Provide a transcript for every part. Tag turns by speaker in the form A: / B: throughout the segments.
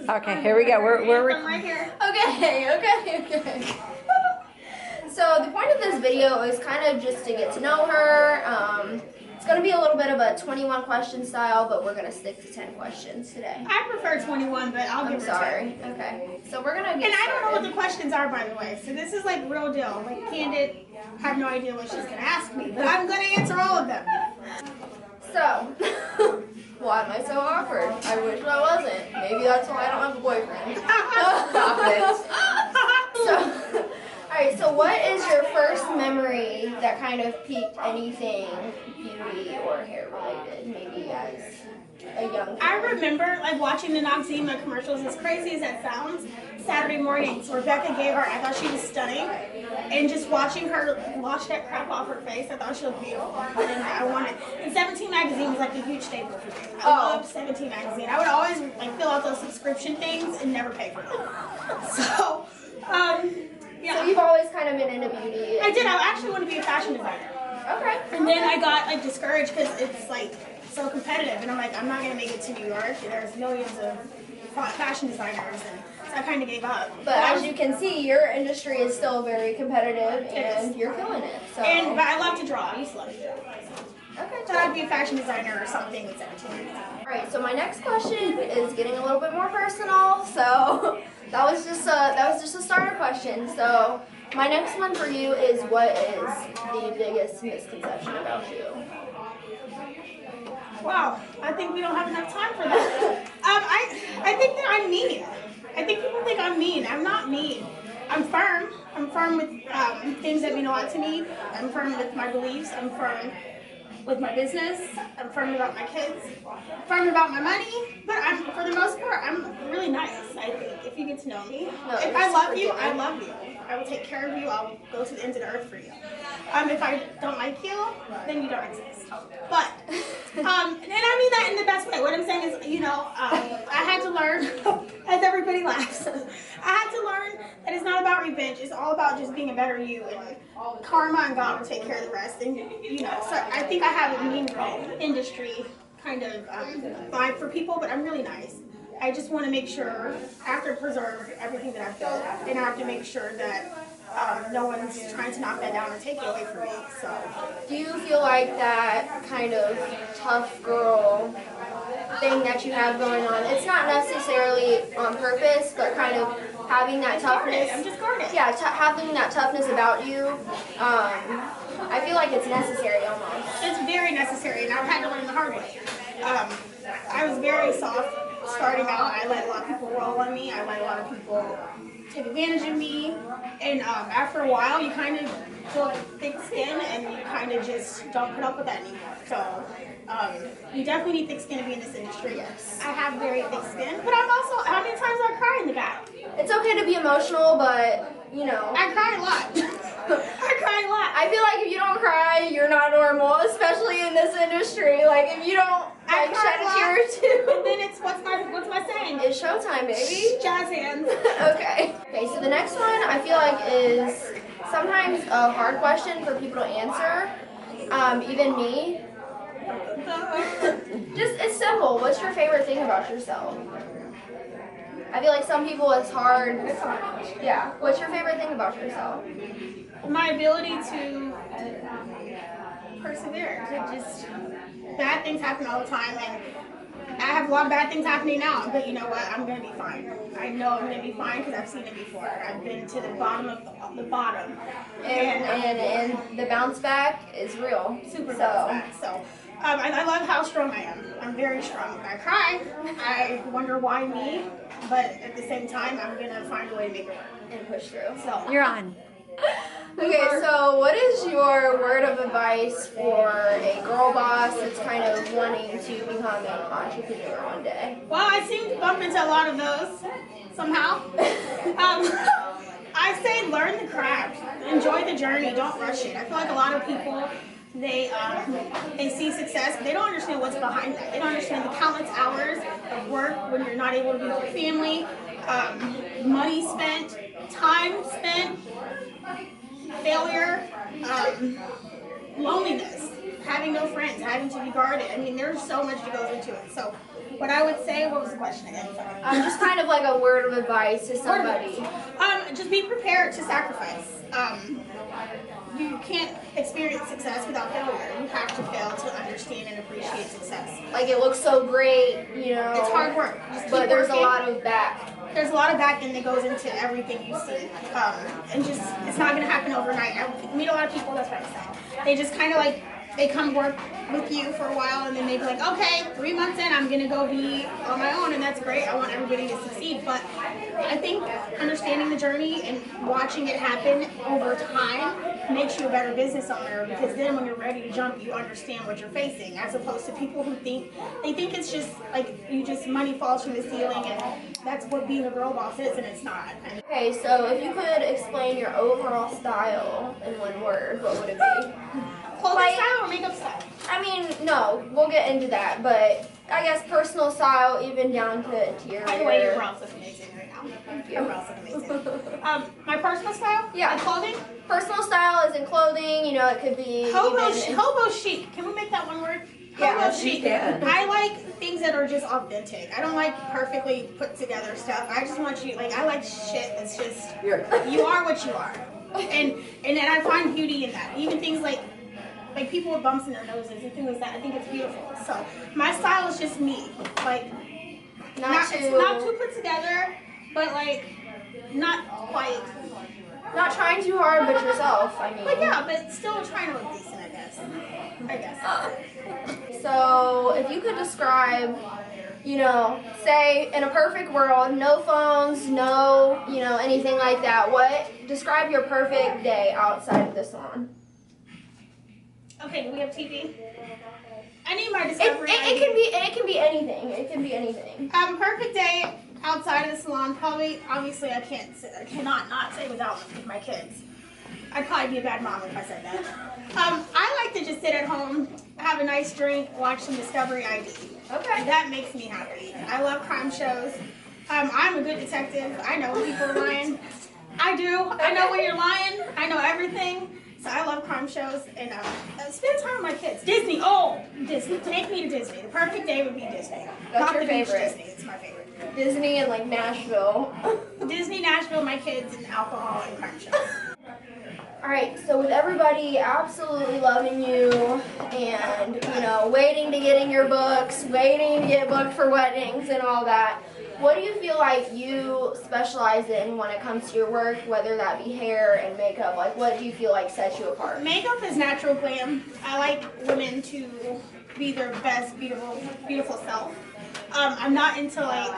A: Okay, here we go. We're
B: I'm right here.
C: Okay. So the point of this video is kind of just to get to know her. It's going to be a little bit of a 21 question style, but we're going to stick to 10 questions today.
B: I prefer 21, but I'll give her 10.
C: Sorry. Okay. So we're going to get
B: And I don't know what
C: started.
B: the questions are, by the way. So this is like real deal. Like candid. I have no idea what she's going to ask me, but I'm going to answer all of them.
C: So, why am I so awkward? I wish I wasn't. Maybe that's why I don't have a boyfriend. Stop it. So, alright, so what is your first memory that kind of piqued anything beauty or hair related, maybe as a young kid?
B: I remember like watching the Noxzema commercials, as crazy as that sounds, Saturday mornings. Rebecca Gayheart, I thought she was stunning. And just watching her wash that crap off her face, I thought she looked beautiful. And I wanted, and 17 magazine was like a huge staple for me. I loved 17 magazine. I would always like fill out those subscription things and never pay for them. So, yeah.
C: So you've always kind of been into beauty?
B: I did. I actually want to be a fashion designer.
C: Okay.
B: And then I got like discouraged because it's like so competitive, and I'm like, I'm not gonna make it to New York. There's millions of fashion designers, and so I kind of gave up.
C: But as you can see, your industry is still very competitive, and you're killing it. So.
B: But I love to draw. I used to love to draw.
C: Okay.
B: So I'd be a fashion designer or something with 17.
C: Alright, so my next question is getting a little bit more personal. So that was just a starter question. So my next one for you is, what is the biggest misconception about you?
B: Wow, I think we don't have enough time for that. I think that I'm mean. I think people think I'm mean. I'm not mean. I'm firm. I'm firm with things that mean a lot to me. I'm firm with my beliefs. I'm firm with my business. I'm firm about my kids. I'm firm about my money. But for the most part, I'm really nice, I think, if you get to know me. If I love you, I love you. I will take care of you. I'll go to the ends of the earth for you. If I don't like you, then you don't exist. But, and I mean that in the best way. What I'm saying is, you know, I had to learn, as everybody laughs, I had to learn that it's not about revenge. It's all about just being a better you. And karma and God will take care of the rest. And, you know, so I think I have a mean girl industry kind of vibe for people, but I'm really nice. I just want to make sure, I have to preserve everything that I've built, and I have to make sure that no one's trying to knock that down or take it away from me. So,
C: Do you feel like that kind of tough girl thing that you have going on, it's not necessarily on purpose, but kind of having that toughness?
B: I'm just guarded.
C: Yeah, having that toughness about you, I feel like it's necessary almost.
B: It's very necessary, and I've had to learn the hard way. I was very soft starting out. I let a lot of people roll on me. I let a lot of people take advantage of me. And after a while, you kind of build thick skin, and you kind of just don't put up with that anymore. So you definitely need thick skin to be in this industry.
C: Yes.
B: I have very thick skin, but I'm also, how many times do I cry in the back?
C: It's okay to be emotional, but, you know.
B: I cry a lot. I cry a lot.
C: I feel like if you don't cry, you're not normal, especially in this industry. Like, if you don't like, shed a tear or two.
B: And then it's, what's my saying?
C: It's showtime, baby.
B: Jazz hands.
C: Okay. Okay, so the next one I feel like is sometimes a hard question for people to answer. Even me. It's simple. What's your favorite thing about yourself? I feel like some people it's hard. Yeah. What's your favorite thing about yourself?
B: My ability to persevere. To just, bad things happen all the time, and I have a lot of bad things happening now, but you know what? I'm going to be fine. I know I'm going to be fine because I've seen it before. I've been to the bottom of the bottom.
C: And the bounce back is real.
B: Super bounce back. So I love how strong I am. I'm very strong. I cry. I wonder why me, but at the same time, I'm going to find a way to make it work.
C: And push through.
B: So
A: You're on.
C: Okay, so what is your word of advice for a girl boss that's kind of wanting to become an entrepreneur one day?
B: Well, I seem to bump into a lot of those somehow. I say learn the craft, enjoy the journey, don't rush it. I feel like a lot of people, they see success, but they don't understand what's behind that. They don't understand the countless hours of work when you're not able to be with your family, money spent, time spent, failure, loneliness, having no friends, having to be guarded. I mean, there's so much that goes into it. So What I would say, what was the question again? Sorry.
C: Just kind of like a word of advice to somebody.
B: Just be prepared to sacrifice. You can't experience success without failure. You have to fail to understand and appreciate success.
C: Like it looks so great, you know.
B: It's hard work.
C: But there's a lot of back.
B: There's a lot of back end that goes into everything you see. And just, it's not going to happen overnight. I meet a lot of people, that's what I'm saying. They just kind of like, they come work with you for a while and then they be like, okay, 3 months in, I'm going to go be on my own, and that's great. I want everybody to succeed. But I think understanding the journey and watching it happen over time makes you a better business owner, because then when you're ready to jump, you understand what you're facing, as opposed to people who think it's just like you just money falls from the ceiling and that's what being a girl boss is, and it's not.
C: Okay, so if you could explain your overall style in one word, what would it be?
B: Clothing style or makeup style?
C: I mean, no, we'll get into that, but I guess personal style, even down to interior.
B: By the way, your brows look amazing right now.
C: Thank you.
B: Your brows look amazing. My personal style?
C: Yeah.
B: And clothing?
C: Personal style is in clothing, you know, it could be
B: hobo chic. Can we make that one word?
C: Yeah,
B: hobo chic. I like things that are just authentic. I don't like perfectly put together stuff. I just want you, like, I like shit that's just, you are what you are. And then I find beauty in that. Even things like people with bumps in their noses and things like that. I think it's beautiful. So my style is just me. Like, it's not too put together, but like not quite.
C: Not trying too hard, but yourself, I mean.
B: But yeah, but still trying to look decent, I guess.
C: So if you could describe, you know, say in a perfect world, no phones, no, you know, anything like that, describe your perfect day outside of the salon.
B: Okay, do we have TV? I need my discovery.
C: It can be anything. It can be anything.
B: Perfect day outside of the salon. Probably, obviously, I cannot not say without with my kids. I'd probably be a bad mom if I said that. I like to just sit at home, have a nice drink, watch some Discovery ID.
C: Okay.
B: That makes me happy. I love crime shows. I'm a good detective. I know when people are lying. I do. I know when you're lying. I know everything. So I love crime shows and spend time with my kids. Disney. Oh, Disney. Take me to Disney. The perfect day would be Disney.
C: That's
B: Not
C: your
B: the beach
C: favorite.
B: Disney. It's my favorite.
C: Disney and like Nashville.
B: Disney, Nashville, my kids, and alcohol and crime shows.
C: Alright, so with everybody absolutely loving you and, you know, waiting to get in your books, waiting to get booked for weddings and all that, what do you feel like you specialize in when it comes to your work, whether that be hair and makeup? Like, what do you feel like sets you apart?
B: Makeup is natural glam. I like women to be their best, beautiful self. I'm not into like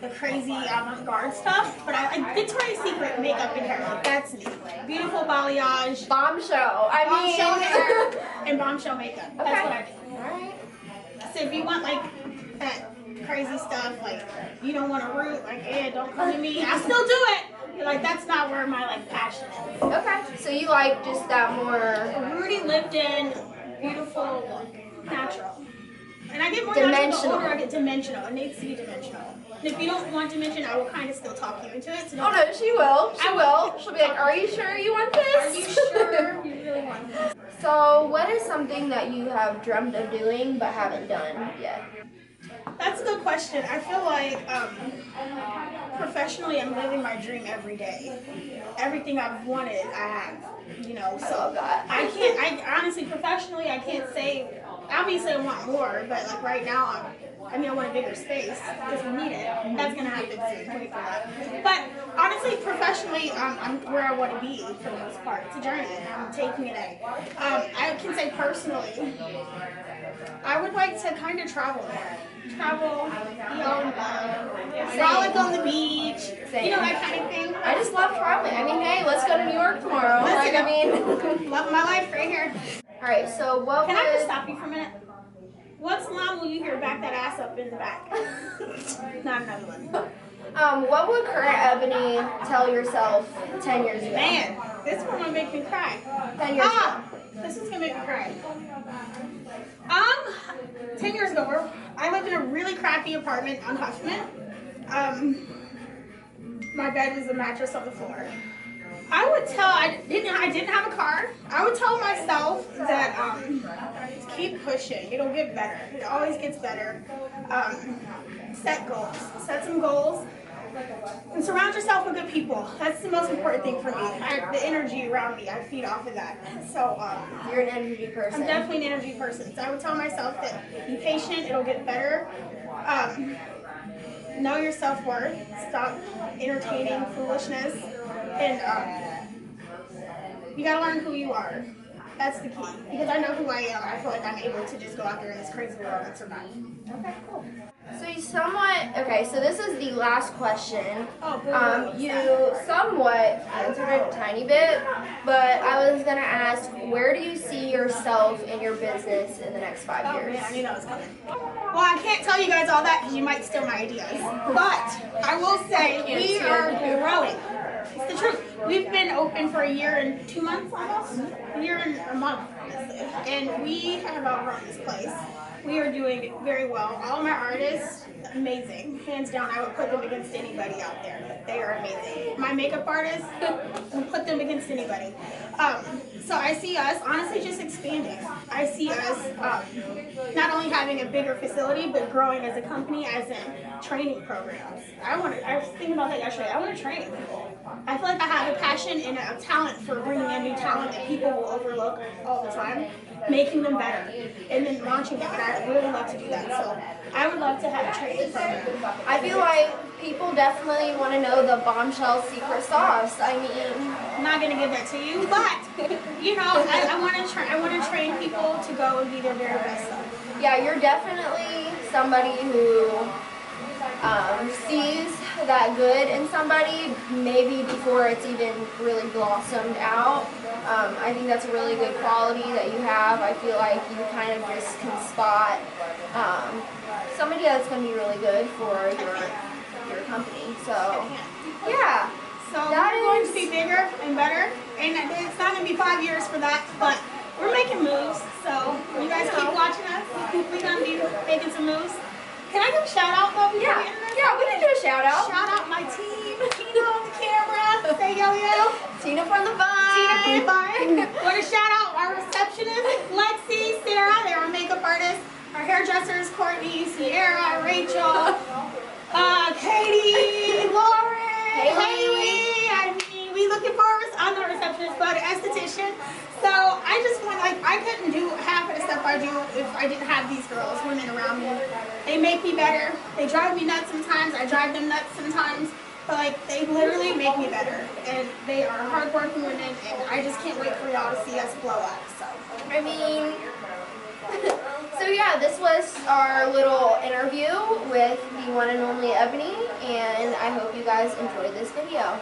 B: the crazy avant-garde stuff, but I like Victoria's Secret makeup and hair. Like, that's me. Beautiful balayage.
C: Bombshell.
B: Bombshell hair and bombshell makeup. That's
C: Okay.
B: what I do.
C: Alright.
B: So if you want like that crazy stuff, like you don't want to root, like, yeah, don't come to me, I still do it. You're like, that's not where my like passion is.
C: Okay. So you like just that more
B: A Rudy Lipton, beautiful look, natural. And I get more
C: dimensional.
B: natural the older I get. Dimensional. It needs to be dimensional. And if you don't want dimension, I will kind of still talk you into it. So
C: Oh no, she will. She will. She'll be like, are you sure you want this?
B: Are you sure you really want this?
C: So what is something that you have dreamt of doing but haven't done yet?
B: That's a good question. I feel like professionally, I'm living my dream every day. Everything I've wanted, I have. You know, so
C: I love that.
B: I honestly, professionally, I can't say. Obviously, I want more, but like right now, I want a bigger space because we need it. That's gonna happen soon. Wait for that. But honestly, professionally, I'm where I want to be for the most part. It's a journey, and I'm taking it in. I can say personally, I would like to kind of travel more. Frolic on the beach.
C: Same.
B: You know, that kind of thing.
C: I just love traveling. I mean, hey, let's go to New York tomorrow.
B: Love my life right here.
C: All right, so what
B: Can I
C: would...
B: just stop you for a minute? What salon will you hear back that ass up in the back? Not another one.
C: What would current Ebony tell yourself 10 years ago?
B: Man, this one will make me cry.
C: 10 years ago.
B: This is gonna make me cry. 10 years ago, I lived in a really crappy apartment on Huffman. My bed was a mattress on the floor. I didn't have a car. I would tell myself that keep pushing. It'll get better. It always gets better. set goals. Set some goals. And surround yourself with good people. That's the most important thing for me. The energy around me, I feed off of that. So
C: you're an energy person.
B: I'm definitely an energy person. So I would tell myself that be patient, it'll get better. Know your self-worth. Stop entertaining foolishness. And you gotta learn who you are. That's the key. Because I know who I am. I feel like I'm able to just go out there in this crazy world and survive.
C: Okay, cool. So you somewhat, okay, so this is the last question. You somewhat answered it a tiny bit, but I was going to ask, where do you see yourself in your business in the next 5 years?
B: Man, I knew that was coming. Well, I can't tell you guys all that because you might steal my ideas. But I will say we are growing. It's the truth. We've been open for a year and 2 months almost. A year and a month, honestly. And we have outgrown this place. We are doing very well. All of my artists, amazing. Hands down, I would put them against anybody out there. They are amazing. My makeup artists, I would put them against anybody. So I see us, honestly, just expanding. I see us not only having a bigger facility, but growing as a company, as in training programs. I was thinking about that yesterday. I want to train people. I feel like I have a passion and a talent for bringing in new talent that people will overlook all the time, making them better, and then launching them. And I really love to do that. So I would love to have a training program.
C: I feel like people definitely want to know the bombshell secret sauce. I mean,
B: I'm not gonna give that to you, but you know, I want to train people to go and be their very best self.
C: Yeah, you're definitely somebody who sees that good in somebody maybe before it's even really blossomed out. I think that's a really good quality that you have. I feel like you kind of just can spot somebody that's going to be really good for your company. So, yeah.
B: So we're going to be bigger and better, and it's not going to be 5 years for that, but we're making moves. So you guys keep watching us. We're going to be making some moves. Can I give a shout out though?
C: Yeah, we can do a shout out.
B: Shout out my team, Tina on the camera. Say yo yo.
C: Tina from the Vine.
B: Tina from the Vine. Want to shout out our receptionist, Lexi, Sarah. They're our makeup artists. Our hairdressers, Courtney, Sierra, Rachel, Katie, Lauren, Haley. I mean, we looking for I'm not a receptionist, but an esthetician. So I just want, like, I couldn't do half of the stuff I do if I didn't have these girls, women around me. They make me better. They drive me nuts sometimes. I drive them nuts sometimes. But, like, they literally make me better. And they are hardworking women, and I just can't wait for y'all to see us blow up. So,
C: I mean, so yeah, this was our little interview with the one and only Ebony, and I hope you guys enjoyed this video.